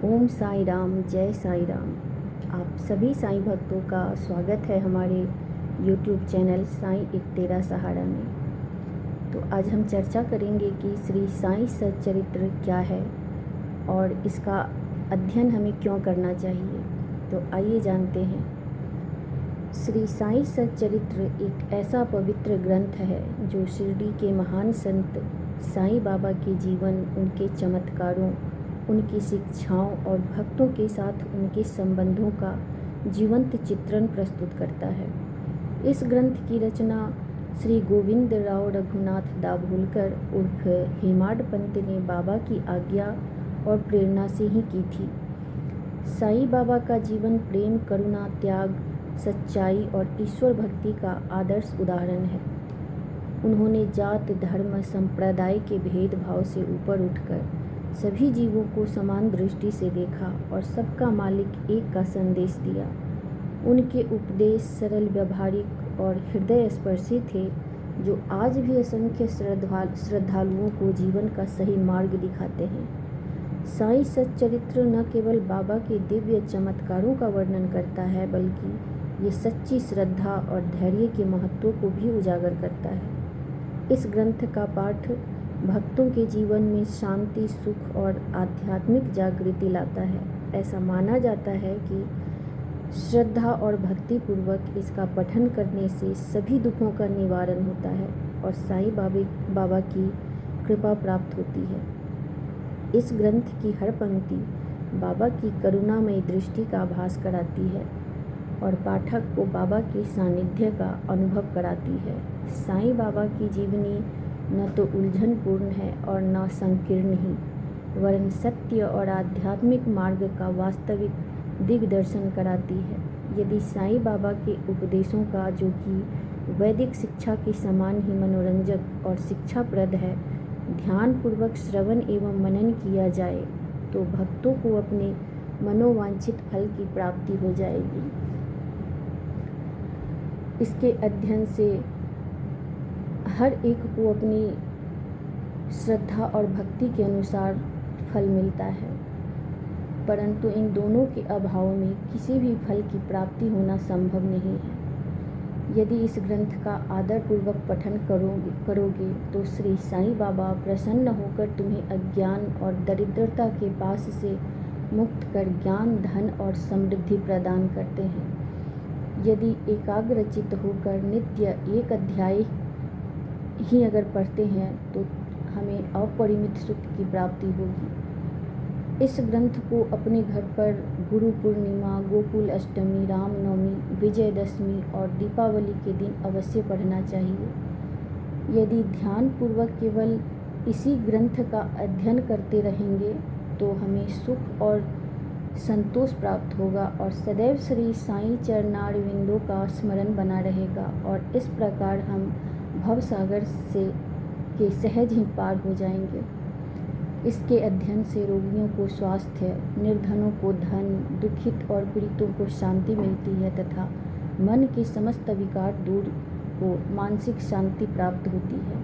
ओम साई राम, जय साई राम। आप सभी साईं भक्तों का स्वागत है हमारे YouTube चैनल साईं एक तेरा सहारा में। तो आज हम चर्चा करेंगे कि श्री साईं सच्चरित्र क्या है और इसका अध्ययन हमें क्यों करना चाहिए। तो आइए जानते हैं। श्री साईं सच्चरित्र एक ऐसा पवित्र ग्रंथ है जो शिरडी के महान संत साईं बाबा के जीवन, उनके चमत्कारों, उनकी शिक्षाओं और भक्तों के साथ उनके संबंधों का जीवंत चित्रण प्रस्तुत करता है। इस ग्रंथ की रचना श्री गोविंद राव रघुनाथ दाभोलकर उर्फ हेमाड पंत ने बाबा की आज्ञा और प्रेरणा से ही की थी। साईं बाबा का जीवन प्रेम, करुणा, त्याग, सच्चाई और ईश्वर भक्ति का आदर्श उदाहरण है। उन्होंने जात, धर्म, संप्रदाय के भेदभाव से ऊपर उठकर सभी जीवों को समान दृष्टि से देखा और सबका मालिक एक का संदेश दिया। उनके उपदेश सरल, व्यावहारिक और हृदय स्पर्शी थे, जो आज भी असंख्य श्रद्धालुओं को जीवन का सही मार्ग दिखाते हैं। साईं सच्चरित्र न केवल बाबा के दिव्य चमत्कारों का वर्णन करता है, बल्कि ये सच्ची श्रद्धा और धैर्य के महत्व को भी उजागर करता है। इस ग्रंथ का पाठ भक्तों के जीवन में शांति, सुख और आध्यात्मिक जागृति लाता है। ऐसा माना जाता है कि श्रद्धा और भक्ति पूर्वक इसका पठन करने से सभी दुखों का निवारण होता है और साईं बाबा की कृपा प्राप्त होती है। इस ग्रंथ की हर पंक्ति बाबा की करुणामयी दृष्टि का आभास कराती है और पाठक को बाबा के सानिध्य का अनुभव कराती है। साईं बाबा की जीवनी न तो उलझनपूर्ण है और न संकीर्ण ही, वरन सत्य और आध्यात्मिक मार्ग का वास्तविक दिग्दर्शन कराती है। यदि साईं बाबा के उपदेशों का, जो कि वैदिक शिक्षा के समान ही मनोरंजक और शिक्षाप्रद है, ध्यानपूर्वक श्रवण एवं मनन किया जाए, तो भक्तों को अपने मनोवांछित फल की प्राप्ति हो जाएगी। इसके अध्ययन से हर एक को अपनी श्रद्धा और भक्ति के अनुसार फल मिलता है, परंतु इन दोनों के अभाव में किसी भी फल की प्राप्ति होना संभव नहीं है। यदि इस ग्रंथ का आदरपूर्वक पठन करोगे तो श्री साईं बाबा प्रसन्न होकर तुम्हें अज्ञान और दरिद्रता के पास से मुक्त कर ज्ञान, धन और समृद्धि प्रदान करते हैं। यदि एकाग्रचित्त होकर नित्य एक अध्याय ही अगर पढ़ते हैं तो हमें अपरिमित सुख की प्राप्ति होगी। इस ग्रंथ को अपने घर पर गुरु पूर्णिमा, गोकुल अष्टमी, रामनवमी, विजयदशमी और दीपावली के दिन अवश्य पढ़ना चाहिए। यदि ध्यानपूर्वक केवल इसी ग्रंथ का अध्ययन करते रहेंगे तो हमें सुख और संतोष प्राप्त होगा और सदैव श्री साईं चरणारविंदों का स्मरण बना रहेगा और इस प्रकार हम भवसागर के सहज ही पार हो जाएंगे। इसके अध्ययन से रोगियों को स्वास्थ्य, निर्धनों को धन, दुखित और पीड़ितों को शांति मिलती है तथा मन के समस्त विकार दूर हो मानसिक शांति प्राप्त होती है।